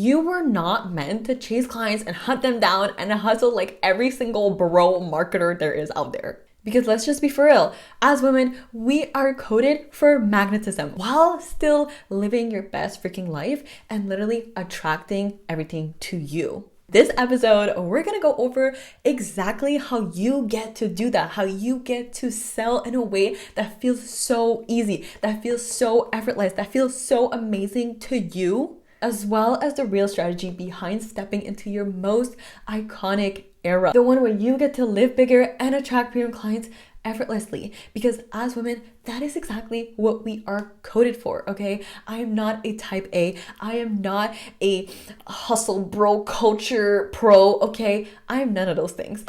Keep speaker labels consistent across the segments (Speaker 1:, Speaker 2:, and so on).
Speaker 1: You were not meant to chase clients and hunt them down and hustle like every single bro marketer there is out there. Because let's just be for real, as women, we are coded for magnetism while still living your best freaking life and literally attracting everything to you. This episode, we're gonna go over exactly how you get to do that, how you get to sell in a way that feels so easy, that feels so effortless, that feels so amazing to you, as well as the real strategy behind stepping into your most iconic era. The one where you get to live bigger and attract premium clients effortlessly. Because as women, that is exactly what we are coded for, okay? I am not a type A. I am not a hustle bro culture pro, okay? I am none of those things.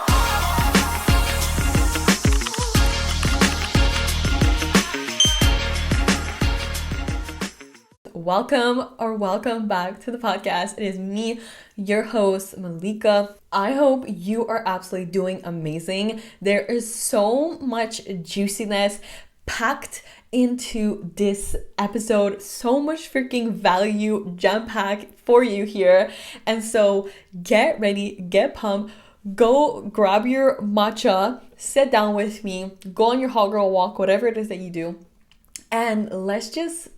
Speaker 1: Welcome back to the podcast. It is me, your host, Malika. I hope you are absolutely doing amazing. There is so much juiciness packed into this episode, so much freaking value jam-packed for you here. And so get ready, get pumped, go grab your matcha, sit down with me, go on your hot girl walk, whatever it is that you do, and let's just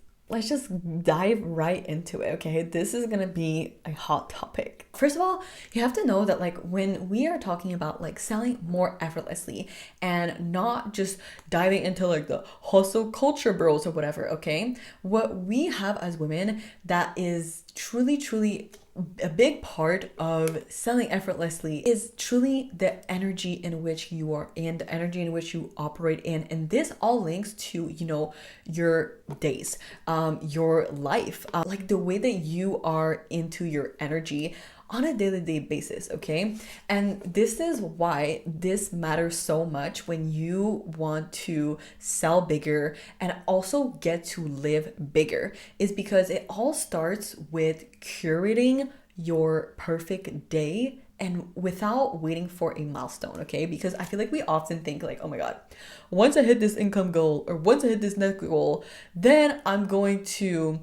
Speaker 1: dive right into it, okay? This is gonna be a hot topic. First of all, you have to know that like when we are talking about like selling more effortlessly and not just diving into like the hustle culture bros or whatever, okay? What we have as women that is truly a big part of selling effortlessly is truly the energy in which you are in, the energy in which you operate in. And this all links to, your days, your life, like the way that you are into your energy on a daily basis, okay? And this is why this matters so much when you want to sell bigger and also get to live bigger, is because it all starts with curating your perfect day and without waiting for a milestone, okay? Because I feel like we often think like, oh my God, once I hit this income goal or once I hit this net goal, then I'm going to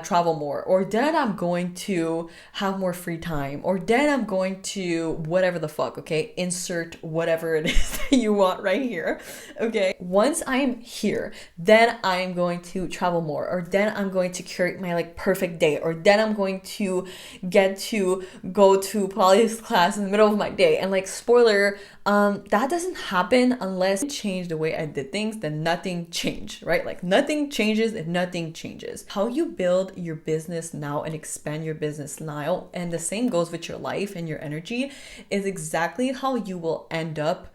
Speaker 1: travel more, or then I'm going to have more free time, or then I'm going to whatever the fuck, okay? Insert whatever it is that you want right here, okay? Once I am here, then I am going to travel more, or then I'm going to curate my like perfect day, or then I'm going to get to go to Pilates class in the middle of my day. And like spoiler, that doesn't happen unless I change the way I did things. Then nothing changed, right? Like nothing changes if nothing changes. How you build your business now and expand your business now, and the same goes with your life and your energy, is exactly how you will end up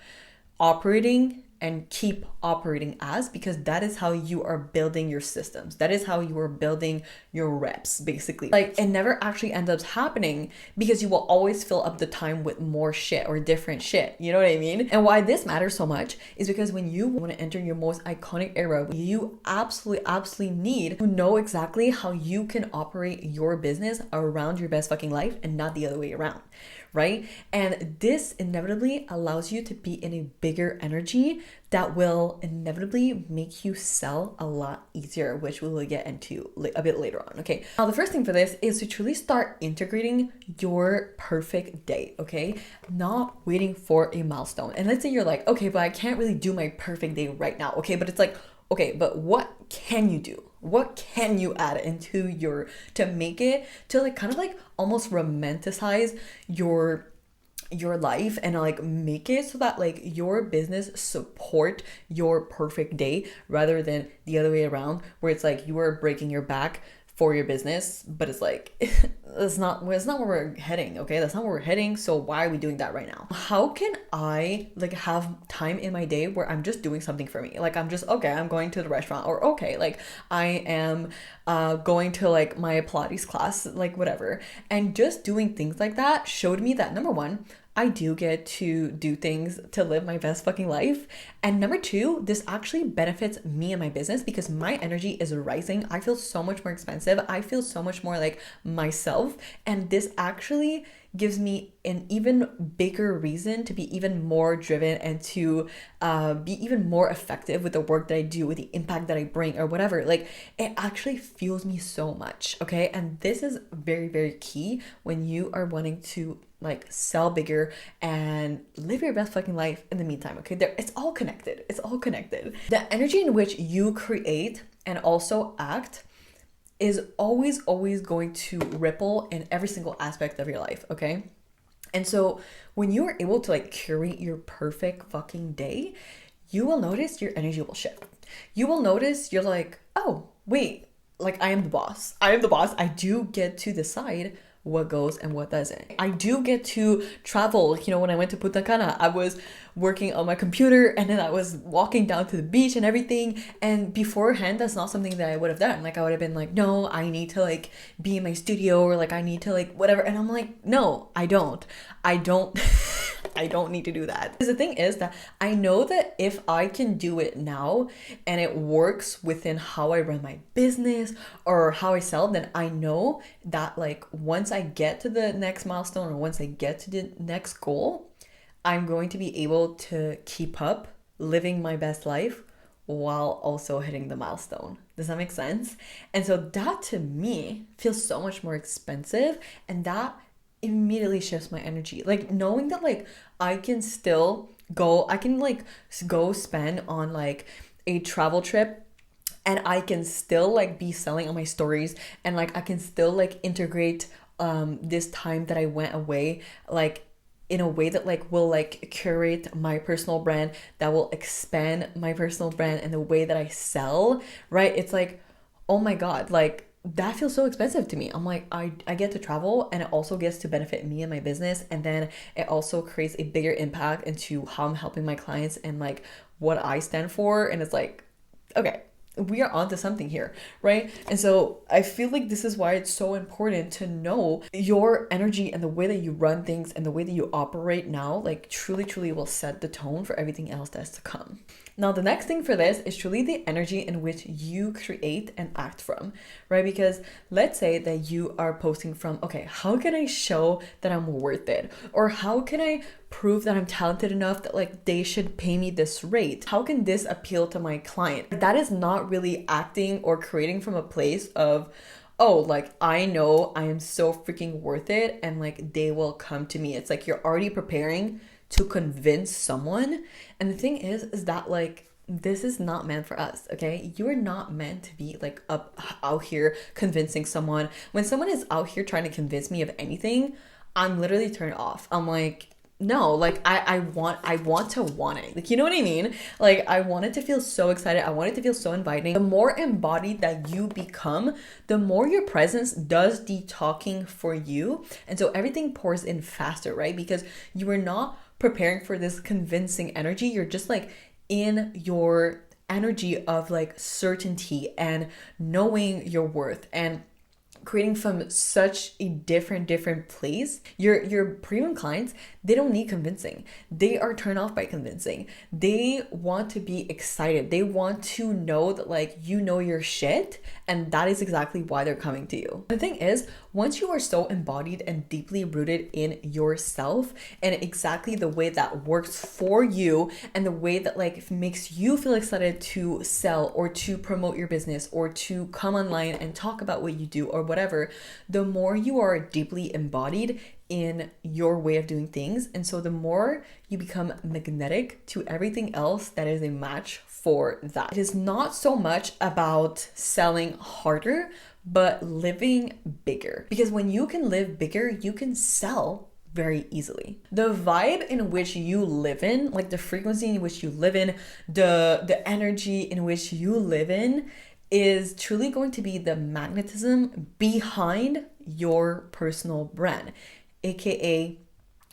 Speaker 1: operating and keep operating as, because that is how you are building your systems. That is how you are building your reps, basically. Like it never actually ends up happening because you will always fill up the time with more shit or different shit. You know what I mean? And why this matters so much is because when you want to enter your most iconic era, you absolutely need to know exactly how you can operate your business around your best fucking life and not the other way around, right? And this inevitably allows you to be in a bigger energy that will inevitably make you sell a lot easier, which we will get into a bit later on, okay? Now, the first thing for this is to truly start integrating your perfect day, okay? Not waiting for a milestone. And let's say you're like, okay, but I can't really do my perfect day right now, okay? But it's like, okay, but what can you do? What can you add into to make it, to like kind of like almost romanticize your life and like make it so that like your business support your perfect day rather than the other way around, where it's like you are breaking your back for your business, but it's like that's not where we're heading, okay? That's not where we're heading. So why are we doing that right now? How can I like have time in my day where I'm just doing something for me? Like I'm just, okay, I'm going to the restaurant, or okay, like I am going to like my Pilates class, like whatever. And just doing things like that showed me that number one, I do get to do things to live my best fucking life. And number two, this actually benefits me and my business because my energy is rising. I feel so much more expensive. I feel so much more like myself. And this actually gives me an even bigger reason to be even more driven and to be even more effective with the work that I do, with the impact that I bring or whatever. Like, it actually fuels me so much, okay? And this is very, very key when you are wanting to like sell bigger and live your best fucking life in the meantime, okay? It's all connected. It's all connected. The energy in which you create and also act is always going to ripple in every single aspect of your life, okay? And so when you are able to like curate your perfect fucking day, you will notice your energy will shift. You will notice you're like, oh, wait, like I am the boss. I am the boss. I do get to decide what goes and what doesn't. I do get to travel. You know, when I went to Punta Cana, I was working on my computer and then I was walking down to the beach and everything. And beforehand, that's not something that I would have done. Like, I would have been like, no, I need to like be in my studio, or like I need to like whatever. And I'm like, no, I don't I don't need to do that. Because the thing is that I know that if I can do it now and it works within how I run my business or how I sell, then I know that like once I get to the next milestone or once I get to the next goal, I'm going to be able to keep up living my best life while also hitting the milestone. Does that make sense? And so that to me feels so much more expensive, and that immediately shifts my energy. Like knowing that like I can like go spend on like a travel trip, and I can still like be selling on my stories, and like I can still like integrate this time that I went away like in a way that like will like curate my personal brand, that will expand my personal brand and the way that I sell, right? It's like, oh my God, like that feels so expensive to me. I'm like, I get to travel, and it also gets to benefit me and my business. And then it also creates a bigger impact into how I'm helping my clients and like what I stand for. And it's like, okay, we are onto something here, right? And so I feel like this is why it's so important to know your energy and the way that you run things and the way that you operate now, like truly will set the tone for everything else that's to come. Now, the next thing for this is truly the energy in which you create and act from, right? Because let's say that you are posting from, okay, how can I show that I'm worth it? Or how can I prove that I'm talented enough that like they should pay me this rate? How can this appeal to my client? That is not really acting or creating from a place of, oh, like I know I am so freaking worth it and like they will come to me. It's like you're already preparing to convince someone. And the thing is that like this is not meant for us, okay? You are not meant to be like out here convincing someone. When someone is out here trying to convince me of anything, I'm literally turned off. I'm like, no, like I want to want it. Like, you know what I mean? Like I want it to feel so excited. I want it to feel so inviting. The more embodied that you become, the more your presence does the talking for you. And so everything pours in faster, right? Because you are not preparing for this convincing energy. You're just like in your energy of like certainty and knowing your worth and creating from such a different place. Your premium clients, they don't need convincing. They are turned off by convincing. They want to be excited. They want to know that like you know your shit, and that is exactly why they're coming to you. The thing is, once you are so embodied and deeply rooted in yourself and exactly the way that works for you and the way that like makes you feel excited to sell or to promote your business or to come online and talk about what you do or whatever, the more you are deeply embodied in your way of doing things. And so the more you become magnetic to everything else that is a match for that. It is not so much about selling harder, but living bigger. Because when you can live bigger, you can sell very easily. The vibe in which you live in, like the frequency in which you live in, the energy in which you live in, is truly going to be the magnetism behind your personal brand, aka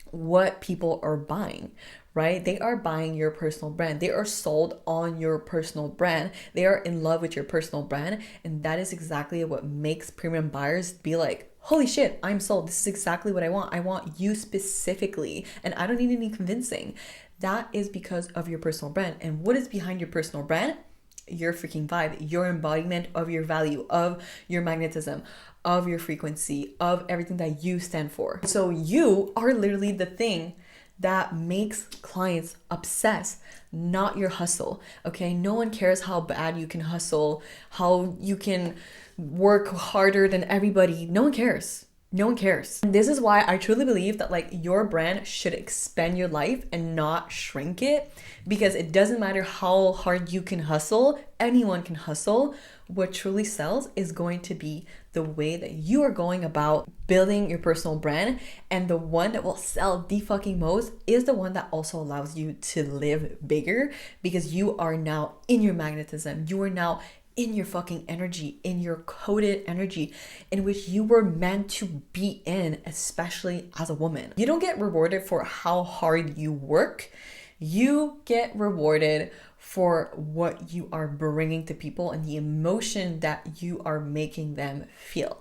Speaker 1: what people are buying, right? They are buying your personal brand. They are sold on your personal brand. They are in love with your personal brand. And that is exactly what makes premium buyers be like, holy shit, I'm sold. This is exactly what I want. I want you specifically, and I don't need any convincing. That is because of your personal brand. And what is behind your personal brand? your freaking vibe, your embodiment of your value, of your magnetism, of your frequency, of everything that you stand for. So you are literally the thing that makes clients obsess, not your hustle. Okay, no one cares how bad you can hustle, how you can work harder than everybody. No one cares. No one cares. And this is why I truly believe that like your brand should expand your life and not shrink it, because it doesn't matter how hard you can hustle, anyone can hustle. What truly sells is going to be the way that you are going about building your personal brand, and the one that will sell the fucking most is the one that also allows you to live bigger, because you are now in your magnetism. You are now in your fucking energy, in your coded energy in which you were meant to be in, especially as a woman. You don't get rewarded for how hard you work. You get rewarded for what you are bringing to people and the emotion that you are making them feel.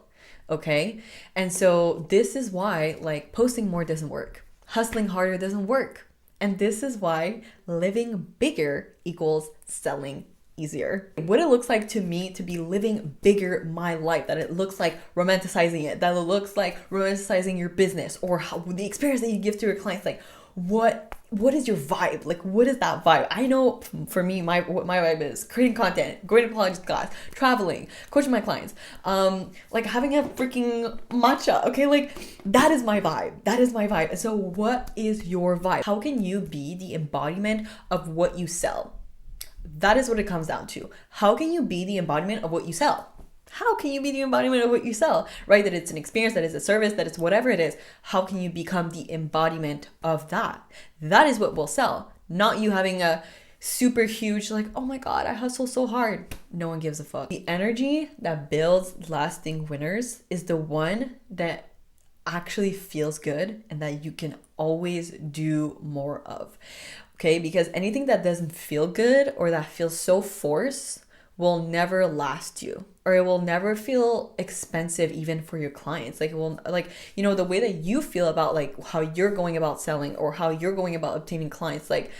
Speaker 1: Okay? And so this is why like posting more doesn't work. Hustling harder doesn't work. And this is why living bigger equals selling easier. What it looks like to me to be living bigger my life, that it looks like romanticizing it, that it looks like romanticizing your business, or how the experience that you give to your clients, like what is your vibe? Like what is that vibe? I know for me, what my vibe is creating content, going to Pilates class, traveling, coaching my clients, like having a freaking matcha. Okay, like that is my vibe. That is my vibe. So what is your vibe? How can you be the embodiment of what you sell? That is what it comes down to. How can you be the embodiment of what you sell? How can you be the embodiment of what you sell, right? That it's an experience, that it's a service, that it's whatever it is. How can you become the embodiment of that? That is what will sell, not you having a super huge, like, oh my God, I hustle so hard. No one gives a fuck. The energy that builds lasting winners is the one that actually feels good and that you can always do more of. Okay, because anything that doesn't feel good or that feels so forced will never last you, or it will never feel expensive even for your clients. Like it will, like, you know, the way that you feel about like how you're going about selling or how you're going about obtaining clients, like,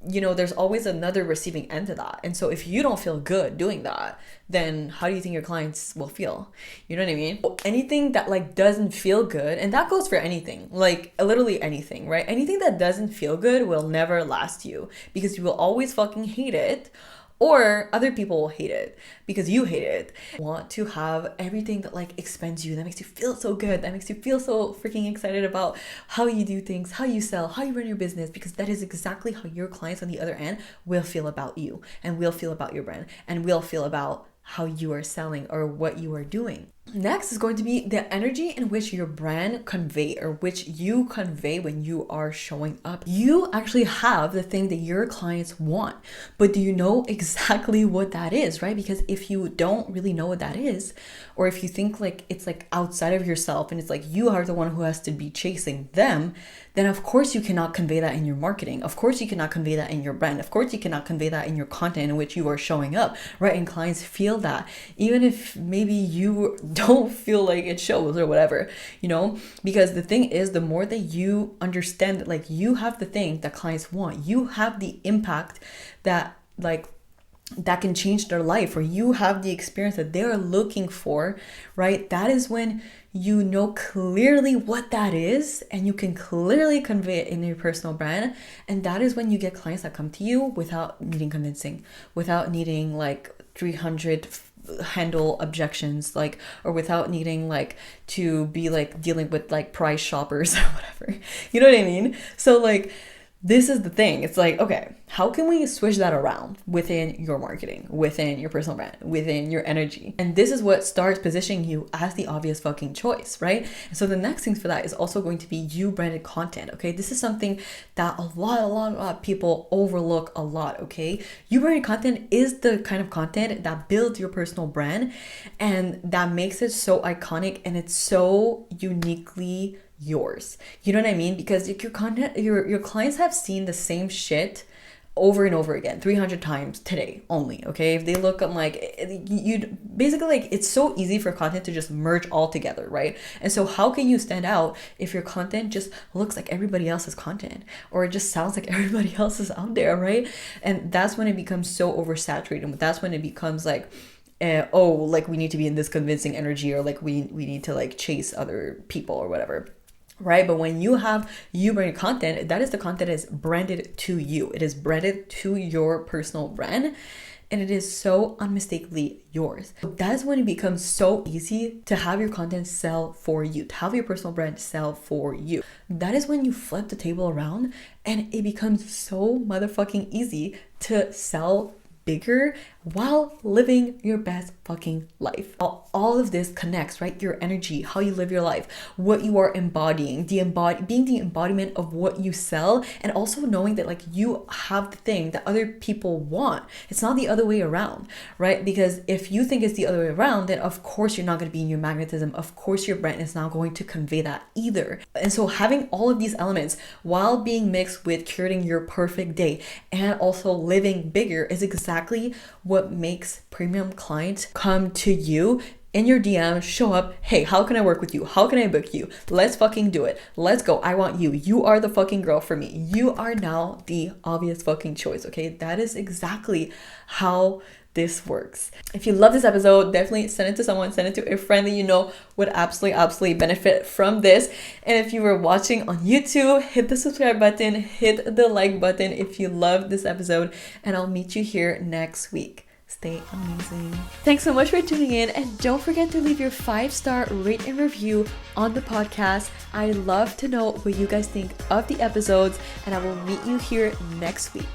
Speaker 1: you know, there's always another receiving end to that. And so if you don't feel good doing that, then how do you think your clients will feel? You know what I mean? Anything that like doesn't feel good, and that goes for anything, like literally anything, right? Anything that doesn't feel good will never last you, because you will always fucking hate it, or other people will hate it because you hate it. You want to have everything that like expands you, that makes you feel so good, that makes you feel so freaking excited about how you do things, how you sell, how you run your business, because that is exactly how your clients on the other end will feel about you, and will feel about your brand, and will feel about how you are selling or what you are doing. Next is going to be the energy in which your brand convey, or which you convey when you are showing up. You actually have the thing that your clients want, but do you know exactly what that is, right? Because if you don't really know what that is, or if you think like it's like outside of yourself and it's like you are the one who has to be chasing them, then of course you cannot convey that in your marketing. Of course you cannot convey that in your brand. Of course you cannot convey that in your content in which you are showing up, right? And clients feel that, even if maybe you don't feel like it shows or whatever, you know, because the thing is, the more that you understand that like you have the thing that clients want, you have the impact that like that can change their life, or you have the experience that they're looking for, right? That is when you know clearly what that is, and you can clearly convey it in your personal brand. And that is when you get clients that come to you without needing convincing, without needing like 300 handle objections, like, or without needing like to be like dealing with like price shoppers or whatever. You know what I mean? So like, this is the thing. It's like, okay, how can we switch that around within your marketing, within your personal brand, within your energy? And this is what starts positioning you as the obvious fucking choice, right? And so the next thing for that is also going to be you branded content, okay? This is something that a lot of people overlook a lot, okay? You branded content is the kind of content that builds your personal brand, and that makes it so iconic, and it's so uniquely yours. You know what I mean? Because your content, your clients have seen the same shit over and over again, 300 times today only, okay? If they look, I'm like, you'd basically like, it's so easy for content to just merge all together, right? And so how can you stand out if your content just looks like everybody else's content, or it just sounds like everybody else is out there, right? And that's when it becomes so oversaturated. That's when it becomes like, oh, like we need to be in this convincing energy, or like we need to like chase other people or whatever. Right? But when you have you branded content, that is the content is branded to you. It is branded to your personal brand, and it is so unmistakably yours. That's when it becomes so easy to have your content sell for you, to have your personal brand sell for you. That is when you flip the table around and it becomes so motherfucking easy to sell bigger while living your best fucking life. All of this connects, right? Your energy, how you live your life, what you are embodying, being the embodiment of what you sell, and also knowing that like you have the thing that other people want. It's not the other way around, right? Because if you think it's the other way around, then of course you're not going to be in your magnetism. Of course your brand is not going to convey that either. And so having all of these elements while being mixed with curating your perfect day and also living bigger is exactly what makes premium clients come to you in your DM, show up, hey, how can I work with you? How can I book you? Let's fucking do it. Let's go. I want you. You are the fucking girl for me. You are now the obvious fucking choice, okay? That is exactly how this works. If you love this episode, definitely send it to someone, send it to a friend that you know would absolutely benefit from this. And if you were watching on YouTube, hit the subscribe button, hit the like button if you loved this episode, and I'll meet you here next week. Stay amazing. Thanks so much for tuning in, and don't forget to leave your 5-star rate and review on the podcast. I love to know what you guys think of the episodes, and I will meet you here next week.